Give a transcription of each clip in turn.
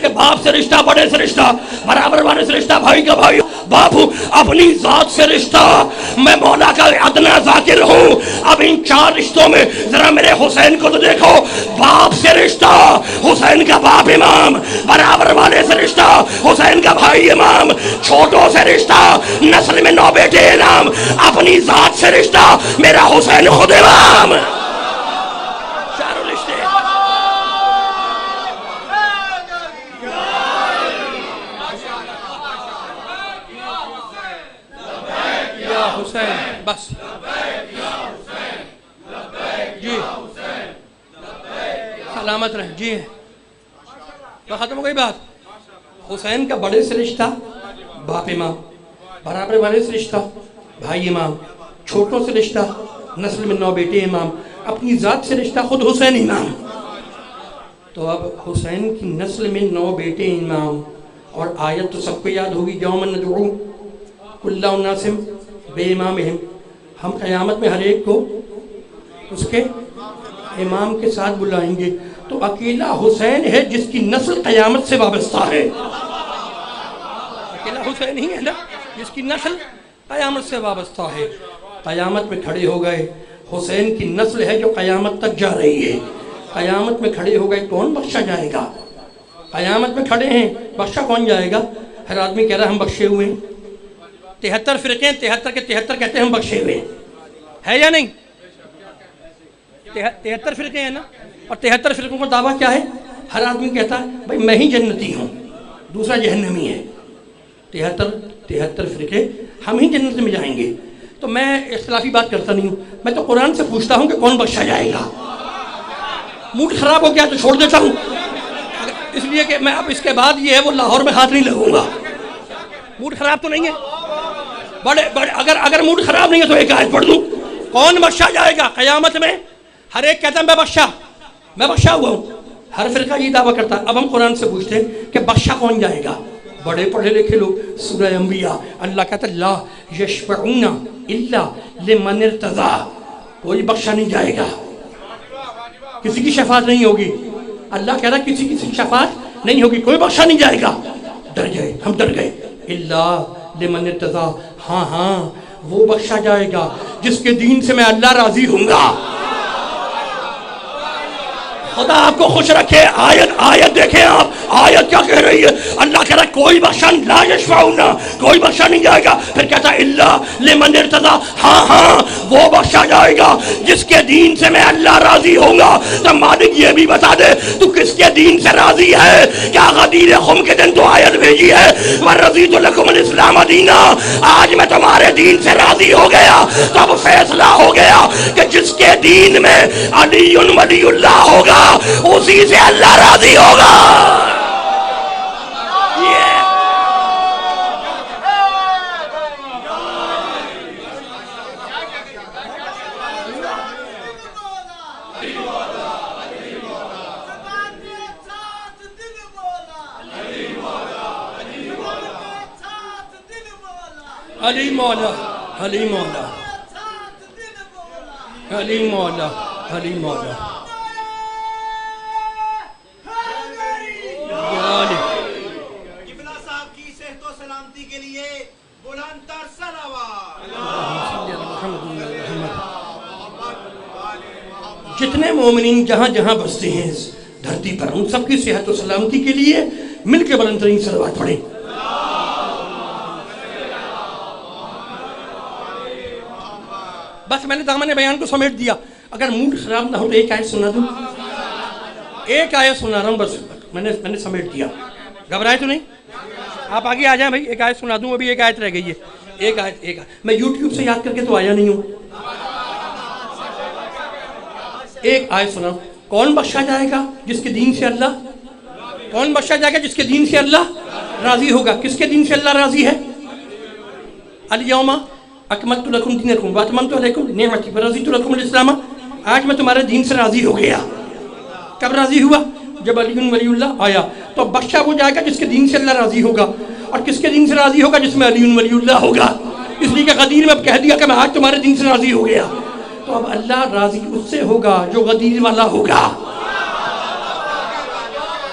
کہ باپ سے رشتہ، بڑے سے رشتہ، برابر والے سے رشتہ، بھائی کا بھائی، باپ اپنی ذات سے رشتہ، میں مولا کا ادنا ذاکر ہوں۔ اب ان چار رشتوں میں ذرا میرے حسین کو تو دیکھو، باپ سے رشتہ، حسین کا باپ امام، برابر والے سے رشتہ، حسین کا بھائی امام، چھوٹوں سے رشتہ، نسل میں 9 بیٹے امام، اپنی ذات سے رشتہ، میرا حسین خود امام۔ چاروں رشتے یا حسین، بس جی سلامت رہیں جی، تو ختم ہو گئی بات۔ حسین کا بڑے سے رشتہ باپ امام، برابر والے سے رشتہ بھائی امام، چھوٹوں سے رشتہ نسل میں 9 بیٹے امام، اپنی ذات سے رشتہ خود حسین امام۔ تو اب حسین کی نسل میں 9 بیٹے امام، اور آیت تو سب کو یاد ہوگی، یوم ندعو کل اناس بامامہم، ہم قیامت میں ہر ایک کو اس کے امام کے ساتھ بلائیں گے۔ تو اکیلا حسین ہے جس کی نسل قیامت سے وابستہ ہے، اکیلا حسین ہی ہے نا جس کی نسل قیامت سے وابستہ ہے۔ قیامت میں کھڑے ہو گئے، حسین کی نسل ہے جو قیامت تک جا رہی ہے۔ قیامت میں کھڑے ہو گئے، کون بخشا جائے گا؟ قیامت میں کھڑے ہیں، بخشا کون جائے گا؟ ہر آدمی کہہ رہا ہے ہم بخشے ہوئے ہیں۔ 73 فرقے ہیں، 73 کے 73 کہتے ہیں ہم بخشے ہوئے ہیں، ہے یا نہیں؟ 73 فرقے ہیں نا، اور 73 فرقوں کا دعویٰ کیا ہے؟ ہر آدمی کہتا ہے بھائی میں ہی جنتی ہوں، دوسرا جہنمی ہے۔ 73 فرقے، ہم ہی جنت میں جائیں گے۔ تو میں اختلافی بات کرتا نہیں ہوں، میں تو قرآن سے پوچھتا ہوں کہ کون بخشا جائے گا۔ موڈ خراب ہو گیا تو چھوڑ دیتا ہوں، اس لیے کہ میں اب اس کے بعد یہ ہے وہ لاہور میں ہاتھ نہیں لگوں گا۔ موڈ خراب تو نہیں ہے؟ بڑے اگر موڈ خراب نہیں ہے تو ایک آیت پڑھ دوں، کون بخشا جائے گا قیامت میں؟ ہر ایک کہتا ہے میں بخشا ہوا ہوں، ہر فرقہ یہ دعویٰ کرتا ہے۔ اب ہم قرآن سے پوچھتے ہیں کہ بخشا کون جائے گا؟ بڑے پڑھے لکھے لوگ، سورہ انبیاء، اللہ کہتا ہے لا یشفعون الا لمن ارتضی، کوئی بخشا نہیں جائے گا، کسی کی شفاعت نہیں ہوگی۔ اللہ کہہ رہا ہے کسی کی شفاعت نہیں ہوگی، کوئی بخشا نہیں جائے گا۔ ڈر گئے، ہم ڈر گئے۔ الا لمن ارتضی، ہاں وہ بخشا جائے گا جس کے دین سے میں اللہ راضی ہوں گا۔ خدا آپ کو خوش رکھے۔ آیت دیکھیں آپ، آیت کیا کہہ رہی ہے؟ اللہ کہہ رہا ہے کوئی بخشا لا یشفعون، کوئی بخشا نہیں جائے گا۔ پھر کہتا ہے الا لمن ارتضی، ہاں وہ بخشا جائے گا جس کے دین سے میں اللہ راضی ہوں گا۔ تو مالک یہ بھی بتا دے تو کس کے دین سے راضی ہے؟ کیا غدیر خم کے دن تو آیت بھیجی ہے وَرَضِيتُ لَكُمُ الْإِسْلَامَ دِينًا، آج میں تمہارے دین سے راضی ہو گیا۔ تو اب فیصلہ ہو گیا کہ جس کے دین میں علی ولی اللہ ہوگا اسی سے اللہ راضی ہوگا۔ علی مولا، علی مولا، علی مولا، علی مولا، قبلہ صاحب کی صحت و سلامتی کے لیے بلند تر صلوات۔ جتنے مومنین جہاں جہاں بستے ہیں اس دھرتی پر، ان سب کی صحت و سلامتی کے لیے مل کے بلند ترین صلوات پڑھیں۔ بس میں نے دامن بیان کو سمیٹ دیا۔ اگر موڈ خراب نہ ہو تو ایک آیت سنا دوں، ایک آیت سنا رہا ہوں بس، میں نے سمیٹ دیا، گھبرائے تو نہیں؟ آپ آگے آ جائیں بھائی، ایک آیت سنا دوں، ابھی ایک آیت رہ گئی ہے، ایک آیت میں یوٹیوب سے یاد کر کے تو آیا نہیں ہوں۔ ایک آیت سنا، کون بخشا جائے گا جس کے دین سے اللہ، کون بخشا جائے گا جس کے دین سے اللہ راضی ہوگا؟ کس کے دین سے اللہ راضی ہے؟ الیوم اکملت لکم دینکم واتممت علیکم نعمتی ورضیت لکم الاسلام، آج میں تمہارے دین سے راضی ہو گیا۔ کب راضی ہوا؟ جب علی ولی اللہ آیا۔ تو بخشا وہ جائے گا جس کے دین سے اللہ راضی ہوگا، اور کس کے دین سے راضی ہوگا؟ جس میں علی ولی اللہ ہوگا۔ اس لیے کہ غدیر میں اب کہہ دیا کہ میں آج تمہارے دین سے راضی ہو گیا، تو اب اللہ راضی اس سے ہوگا جو غدیر والا ہوگا۔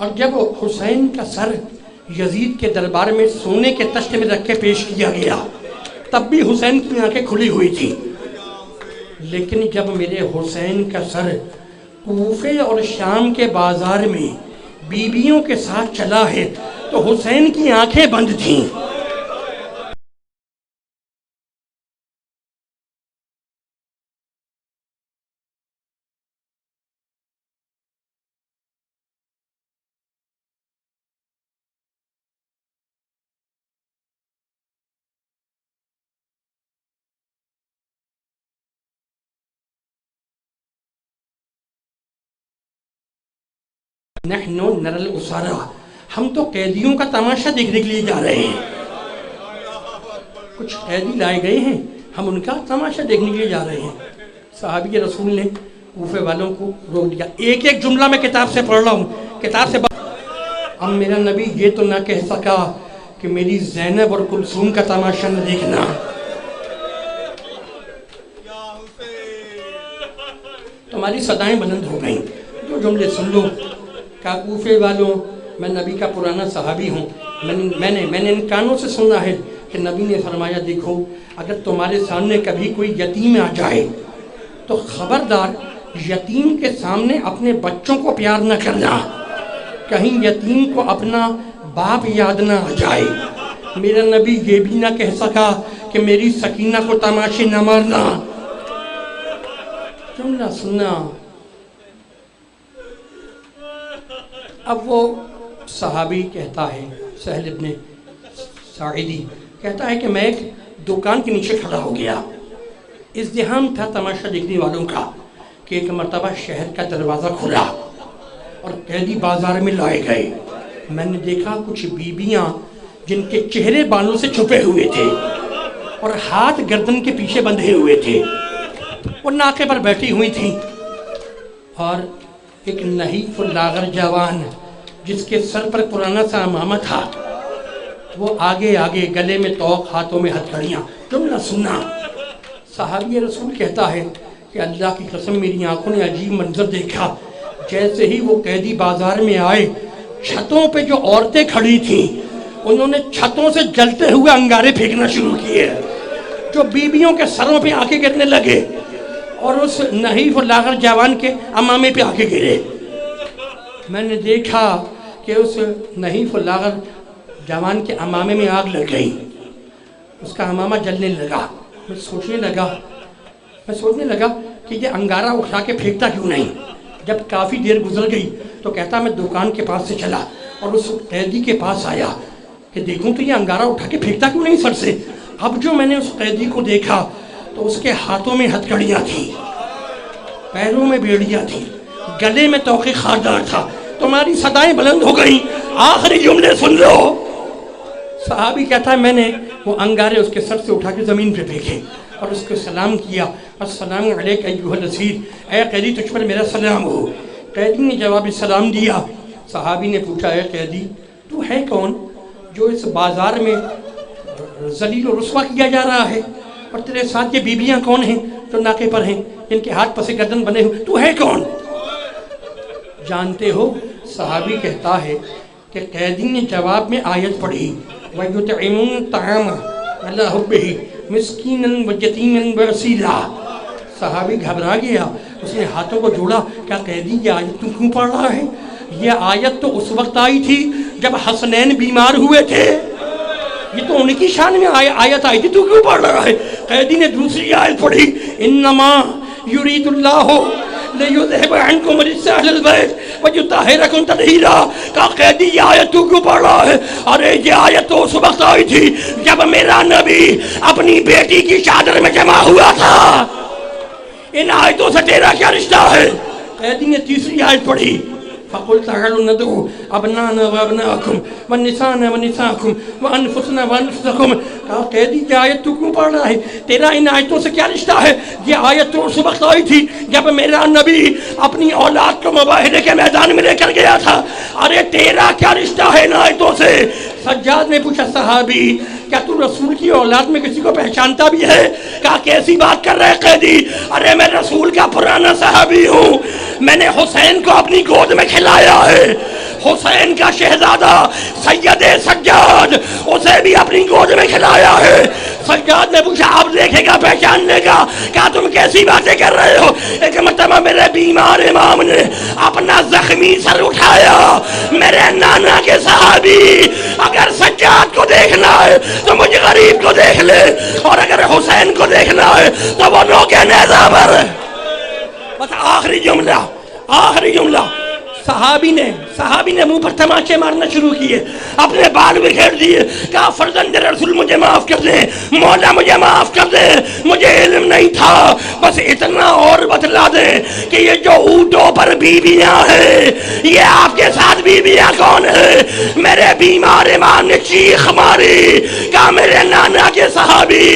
اور جب حسین کا سر یزید کے دربار میں سونے کے تشت میں رکھ کے پیش کیا گیا تب بھی حسین کی آنکھیں کھلی ہوئی تھی، لیکن جب میرے حسین کا سر کوفے اور شام کے بازار میں بیویوں کے ساتھ چلا ہے تو حسین کی آنکھیں بند تھیں۔ نحن نرى الاسارا، ہم تو قیدیوں کا تماشا دیکھنے کے لیے جا رہے ہیں، کچھ قیدی لائے گئے ہیں، ہم ان کا تماشا دیکھنے کے لیے جا رہے ہیں۔ صحابی رسول نے کوفے والوں کو روک دیا۔ ایک ایک جملہ میں کتاب سے پڑھ رہا ہوں، کتاب سے اب میرا نبی یہ تو نہ کہہ سکا کہ میری زینب اور کلثوم کا تماشا نہ دیکھنا۔ تمہاری صدائیں بلند ہو گئیں، جو جملے سن لو کہ کوفے والوں، میں نبی کا پرانا صحابی ہوں، میں نے ان کانوں سے سنا ہے کہ نبی نے فرمایا دیکھو اگر تمہارے سامنے کبھی کوئی یتیم آ جائے تو خبردار یتیم کے سامنے اپنے بچوں کو پیار نہ کرنا، کہیں یتیم کو اپنا باپ یاد نہ آ جائے۔ میرا نبی یہ بھی نہ کہہ سکا کہ میری سکینہ کو تماشے نہ مارنا۔ جملہ سننا۔ اب وہ صحابی کہتا ہے، سہل ابن ساعدی کہتا ہے کہ میں ایک دکان کے نیچے کھڑا ہو گیا، ازدحام تھا تماشا دیکھنے والوں کا کہ ایک مرتبہ شہر کا دروازہ کھلا اور قیدی بازار میں لائے گئے۔ میں نے دیکھا کچھ بیویاں جن کے چہرے بالوں سے چھپے ہوئے تھے اور ہاتھ گردن کے پیچھے بندھے ہوئے تھے، وہ ناکے پر بیٹھی ہوئی تھیں، اور ایک نحیف لاغر جوان جس کے سر پر پرانا سا امامہ تھا، وہ آگے آگے گلے میں توق، ہاتھوں میں ہتھکڑیاں۔ جملہ سننا۔ صحابی رسول کہتا ہے کہ اللہ کی قسم میری آنکھوں نے عجیب منظر دیکھا، جیسے ہی وہ قیدی بازار میں آئے چھتوں پہ جو عورتیں کھڑی تھیں انہوں نے چھتوں سے جلتے ہوئے انگارے پھینکنا شروع کیے، جو بیویوں کے سروں پہ آ کے گرنے لگے اور اس نحیف و لاغر جوان کے امامے پہ آ کے گرے۔ میں نے دیکھا کہ اس نحیف و لاغر جوان کے امامے میں آگ لگ گئی، اس کا امامہ جلنے لگا۔ میں سوچنے لگا کہ یہ انگارہ اٹھا کے پھینکتا کیوں نہیں۔ جب کافی دیر گزر گئی تو کہتا میں دکان کے پاس سے چلا اور اس قیدی کے پاس آیا کہ دیکھوں تو یہ انگارہ اٹھا کے پھینکتا کیوں نہیں سر سے۔ اب جو میں نے اس قیدی کو دیکھا تو اس کے ہاتھوں میں ہتھکڑیاں تھیں، پیروں میں بیڑیاں تھیں، گلے میں توق خاردار تھا۔ تمہاری صدائیں بلند ہو گئیں، آخری جملے سن لو۔ صحابی کہتا ہے میں نے وہ انگارے اس کے سر سے اٹھا کے زمین پہ پھینکے اور اس کو سلام کیا، السلام علیک ایھا الاسیر، اے قیدی تجھ پر میرا سلام ہو۔ قیدی نے جواب سلام دیا۔ صحابی نے پوچھا اے قیدی تو ہے کون جو اس بازار میں ذلیل و رسوا کیا جا رہا ہے، اور تیرے ساتھ یہ بیویاں کون ہیں جو ناکے پر ہیں، جن کے ہاتھ پسے گردن بنے ہوئے، تو ہے کون؟ جانتے ہو صحابی کہتا ہے کہ قیدی نے جواب میں آیت پڑھی وَيُطْعِمُونَ الطَّعَامَ عَلَىٰ حُبِّهِ مِسْكِينًا وَيَتِيمًا وَأَسِيرًا۔ صحابی گھبرا گیا، اس نے ہاتھوں کو جوڑا، کیا قیدی یہ آیت تو کیوں پڑھ رہا ہے؟ یہ آیت تو اس وقت آئی تھی جب حسنین بیمار ہوئے تھے، یہ تو ان کی شان میں آیت آئی تھی، تو کیوں پڑھ رہا ہے؟ قیدی نے دوسری آیت پڑھی انما یرید اللہ لیذہب عنکم الرجس اہل البیت ویطہرکم تطہیرا۔ کہا قیدی یہ آیت تو کیوں پڑھ رہا ہے؟ ارے یہ آیت تو اس وقت آئی تھی جب میرا نبی اپنی بیٹی کی چادر میں جمع ہوا تھا، ان آیتوں سے تیرا کیا رشتہ ہے؟ قیدی نے تیسری آیت پڑھی فَقُلْ تَعَالُوا نَدْعُوا أَبْنَاءَنَا وَأَبْنَاءَكُمْ وَنِسَاءَنَا وَنِسَاءَكُمْ وَأَنفُسَنَا وَأَنفُسَكُمْ۔ کہا قیدی یہ آیت تو کیوں پڑھ رہا ہے؟ تیرا ان آیتوں سے کیا رشتہ ہے؟ یہ آیت تو اس وقت آئی تھی جب میرا نبی اپنی اولاد کو مباہدے کے میدان میں لے کر گیا تھا، ارے تیرا کیا رشتہ ہے ان آیتوں سے؟ سجاد نے پوچھا صحابی کیا تو رسول کی اولاد میں کسی کو پہچانتا بھی ہے؟ کہا کیسی بات کر رہے قیدی؟ ارے میں رسول کا پرانا صحابی ہوں، میں نے حسین کو اپنی گود میں کھلایا ہے، حسین کا شہزادہ سید سجاد، اسے بھی اپنی گود میں کھلایا ہے۔ سجاد نے پوچھا آپ دیکھے گا پہچاننے کا، کہا تم کیسی باتیں کر رہے ہو؟ ایک مرتبہ میرے بیمار امام نے اپنا زخمی سر اٹھایا، میرے نانا کے صحابی اگر سجاد کو دیکھنا ہے تو مجھے غریب کو دیکھ لے، اور اگر حسین کو دیکھنا ہے تو وہ نوکے نیزہ پر۔ بس آخری جملہ صحابی نے منہ پر تماچے مارنا شروع کیے، اپنے بال بکھیر دیے، کہا فرزند رسول مجھے معاف کر دیں، مولا مجھے معاف کر دیں، مجھے علم نہیں تھا، بس اتنا اور بتلا دیں کہ یہ جو اونٹوں پر بیویاں ہیں یہ آپ کے ساتھ بیویاں کون ہیں؟ میرے بیمار امام نے چیخ ماری، کہا میرے نانا کے صحابی،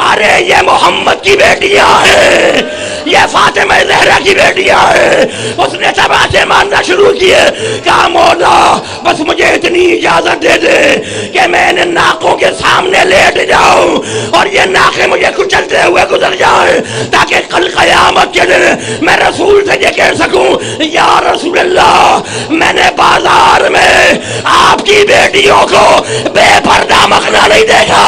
ارے یہ محمد کی بیٹیاں ہیں، یہ فاطمہ زہرا کی بیٹیاں ہیں۔ اس نے تماچے مارنا شروع کیے، کہا مولا بس مجھے اتنی اجازت دے دے کہ میں ان ناکوں کے سامنے لیٹ جاؤں اور یہ ناکیں مجھے کچلتے ہوئے گزر جائیں، تاکہ کل قیامت کے دن میں رسول سے یہ کہہ سکوں یا رسول اللہ میں نے بازار میں آپ کی بیٹیوں کو بے پردہ مخنا نہیں دیکھا۔